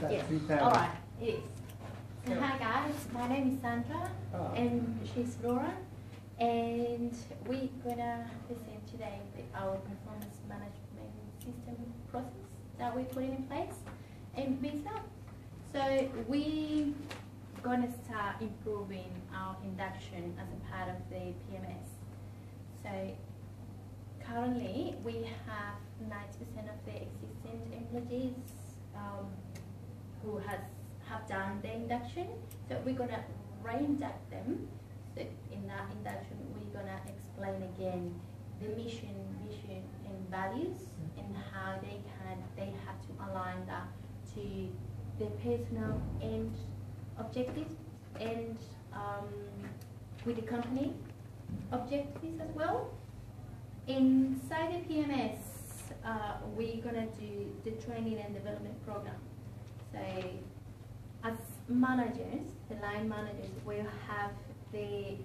Yes. All right. Yes. So hi guys, my name is Sandra, and she's Laura, and we're gonna present today our performance management system process that we're putting in place in Visa. So we're gonna start improving our induction as a part of the PMS. So currently we have 90% of the existing employees who have done the induction. So we're gonna re-induct them. So in that induction, we're gonna explain again the mission, vision, and values, and how they have to align that to their personal and objectives, and with the company objectives as well. Inside the PMS, we're gonna do the training and development program. So as managers, the line managers will have the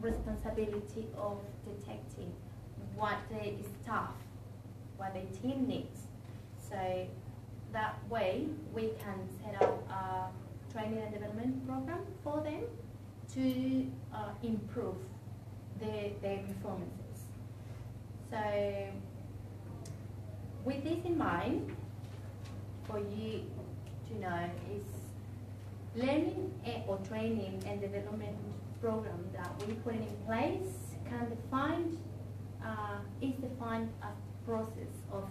responsibility of detecting what the staff, what the team needs. So that way we can set up a training and development program for them to improve their performances. So with this in mind, for you to know is learning or training and development program that we put in place is defined as a process of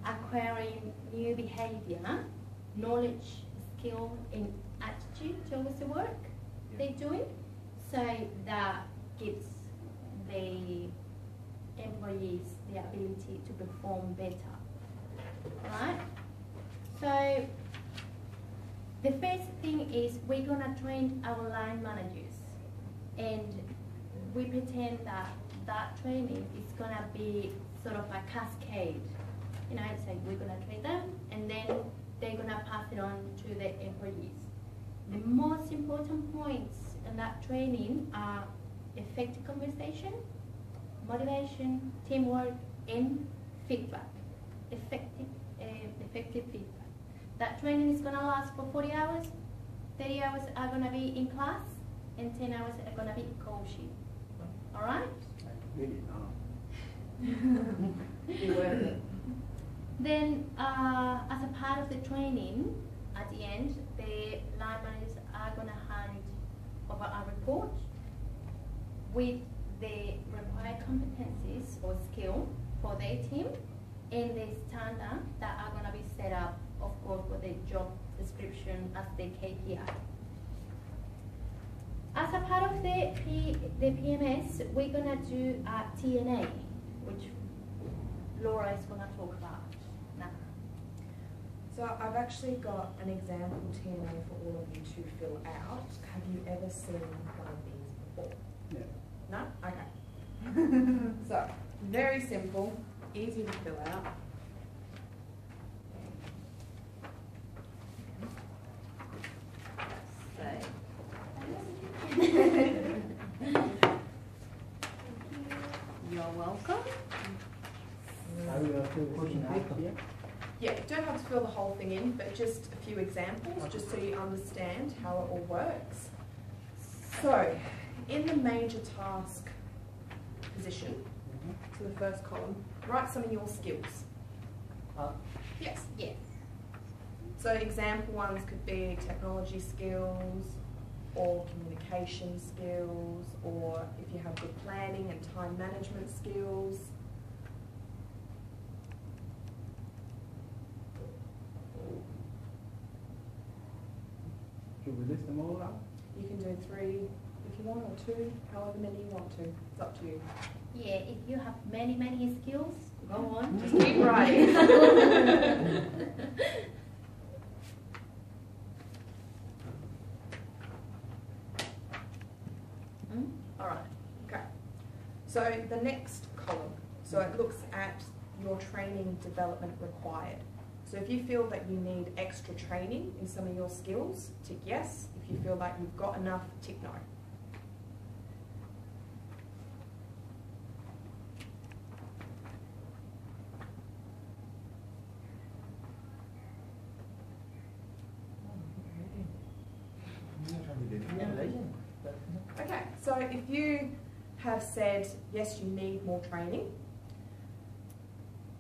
acquiring new behavior, knowledge, skill, and attitude towards the work they're doing, so that gives the employees the ability to perform better, right? So the first thing is we're gonna train our line managers, and we pretend that that training is gonna be sort of a cascade. You know, it's like we're gonna train them, and then they're gonna pass it on to the employees. The most important points in that training are effective conversation, motivation, teamwork, and feedback. Effective feedback. That training is going to last for 40 hours. 30 hours are going to be in class, and 10 hours are going to be coaching. All right? Then, as a part of the training, at the end, the line managers are going to hand over a report with the required competencies or skill for their team, and the standard that are going to be set up, of course, for the job description as the KPI. As a part of the PMS, we're going to do a TNA, which Laura is going to talk about now. So I've actually got an example TNA for all of you to fill out. Have you ever seen one of these before? Yeah. No? Okay. So, very simple, easy to fill out. You're welcome. Are we going to fill this in out here? Yeah, you don't have to fill the whole thing in, but just a few examples, just so you understand how it all works. So, in the major task position, to the first column, write some of your skills. Yes. Yes. So example ones could be technology skills, or communication skills, or if you have good planning and time management skills. Should we list them all out? You can do 3 if you want, or 2, however many you want to. It's up to you. Yeah, if you have many skills, go on. Just keep writing. All right, okay. So the next column, so it looks at your training development required. So if you feel that you need extra training in some of your skills, tick yes. If you feel like you've got enough, tick no. if you have said, yes, you need more training,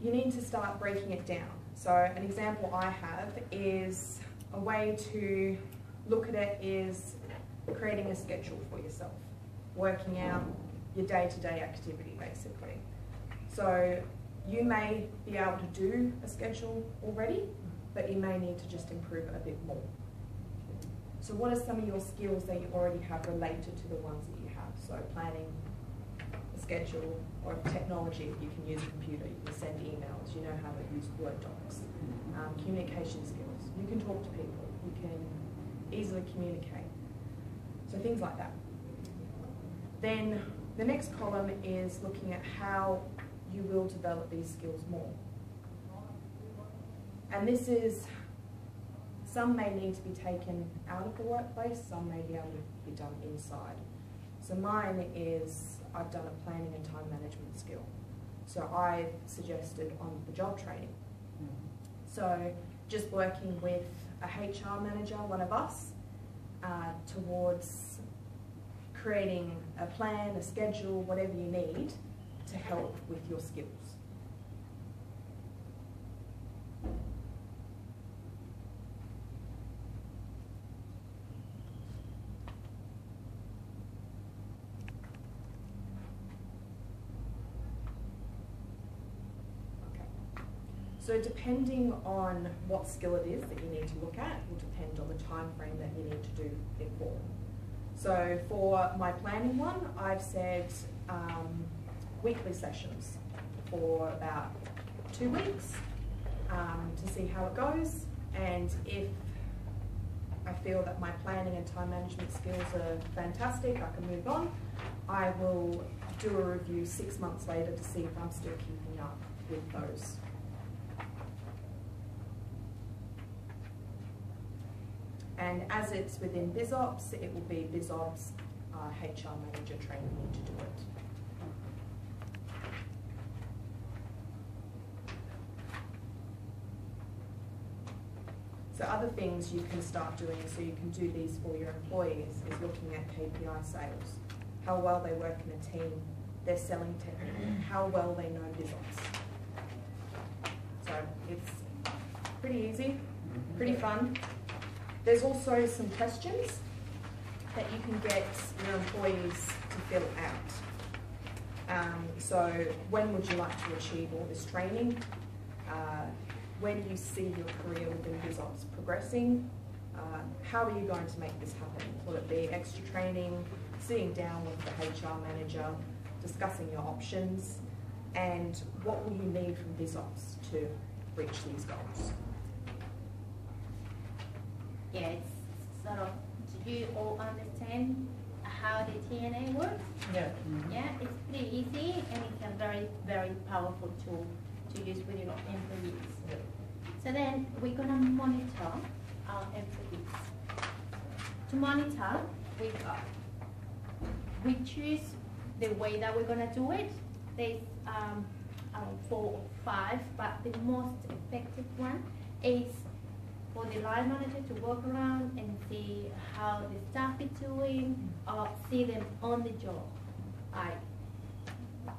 you need to start breaking it down. So an example I have is a way to look at it is creating a schedule for yourself, working out your day-to-day activity basically. So you may be able to do a schedule already, but you may need to just improve it a bit more. So what are some of your skills that you already have related to the ones that you have? So planning, a schedule, or technology, if you can use a computer, you can send emails, you know how to use Word docs. Communication skills, you can talk to people, you can easily communicate. So things like that. Then the next column is looking at how you will develop these skills more. And this is, some may need to be taken out of the workplace, some may be able to be done inside. So mine is, I've done a planning and time management skill. So I've suggested on the job training. So just working with a HR manager, one of us, towards creating a plan, a schedule, whatever you need to help with your skills. So depending on what skill it is that you need to look at will depend on the time frame that you need to do it for. So for my planning one, I've said weekly sessions for about 2 weeks to see how it goes, and if I feel that my planning and time management skills are fantastic, I can move on, I will do a review 6 months later to see if I'm still keeping up with those. And as it's within BizOps, it will be BizOps HR manager training me to do it. So other things you can start doing, so you can do these for your employees, is looking at KPI sales, how well they work in a team, their selling technique, how well they know BizOps. So it's pretty easy, pretty fun. There's also some questions that you can get your employees to fill out. So when would you like to achieve all this training? Where do you see your career within BizOps progressing? How are you going to make this happen? Will it be extra training, sitting down with the HR manager, discussing your options, and what will you need from BizOps to reach these goals? Yeah, it's sort of, do you all understand how the TNA works? Yeah. Yeah, it's pretty easy and it's a very, very powerful tool to use with your employees. Yeah. So then we're gonna monitor our employees. To monitor, we choose the way that we're gonna do it. There's 4 or 5, but the most effective one is for the line manager to walk around and see how the staff is doing, or see them on the job, like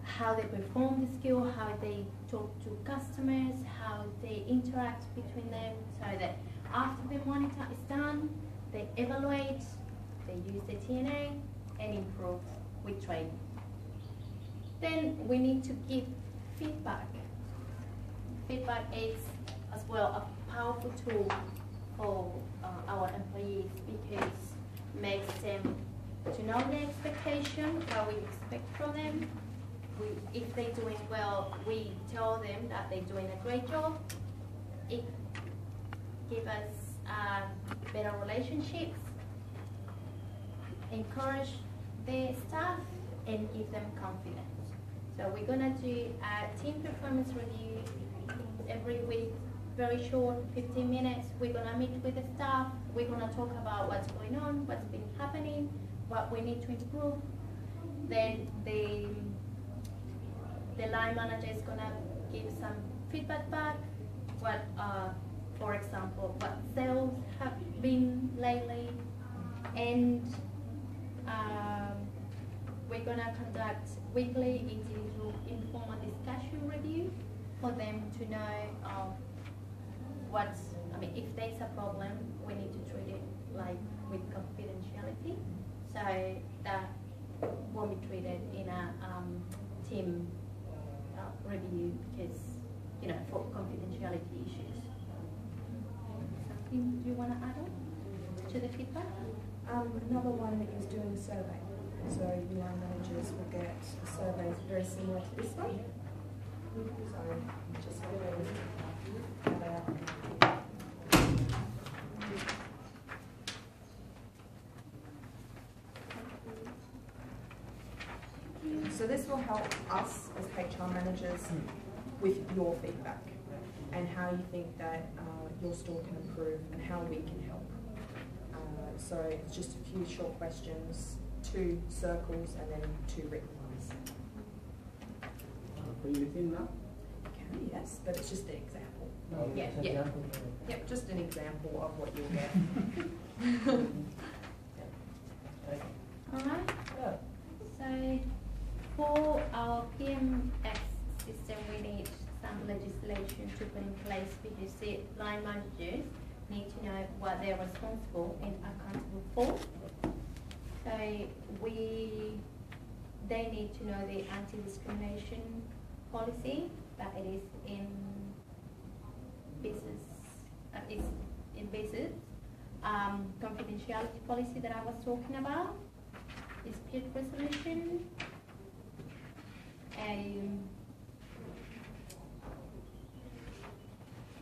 how they perform the skill, how they talk to customers, how they interact between them, so that after the monitor is done, they evaluate, they use the TNA and improve with training. Then we need to give feedback. Feedback is as well a powerful tool for our employees, because it makes them to know the expectation, what we expect from them. If they're doing well, we tell them that they're doing a great job. It gives us better relationships, encourage the staff, and give them confidence. So we're gonna do a team performance review every week, very short, 15 minutes. We're gonna meet with the staff. We're gonna talk about what's going on, what's been happening, what we need to improve. Then the line manager is gonna give some feedback back. What, for example, what sales have been lately, and we're gonna conduct weekly individual informal discussion review for them to know if there's a problem, we need to treat it like with confidentiality. So that won't be treated in a team review because, for confidentiality issues. Something you want to add on to the feedback? Another one is doing a survey. So your line managers will get a survey very similar to this one. So just so this will help us as HR managers with your feedback and how you think that your store can improve and how we can help. So it's just a few short questions, 2 circles and then 2 written ones. Put it in now? Okay, yes, but it's just an example. No, Yeah, it's an yeah. example. Yep, just an example of what you'll get. Alright, Yeah. so for our PMX system, we need some legislation to put in place because the line managers need to know what they're responsible and accountable for. So they need to know the anti-discrimination policy that it is in business, confidentiality policy that I was talking about, dispute resolution,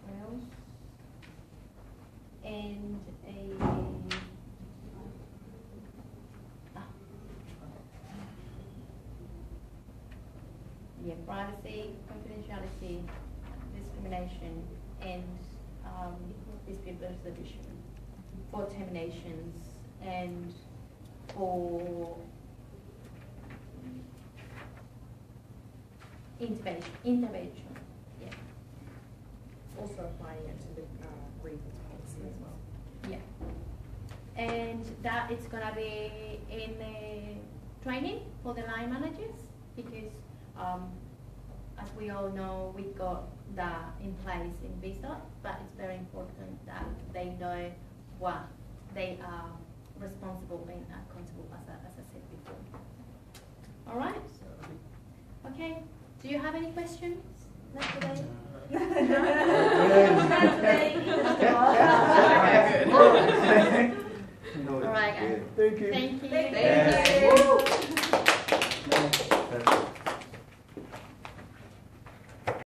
what else? And privacy, confidentiality, discrimination, and dispute resolution for terminations and for intervention. Yeah. Also applying it to the grievance policy as well. Yeah. And that it's gonna be in the training for the line managers because as we all know, we got that in place in BISA, but it's very important that they know what they are responsible and accountable, as I said before. All right? Okay. Do you have any questions? Not today? All right, guys. Thank you. Thank you. Thank you.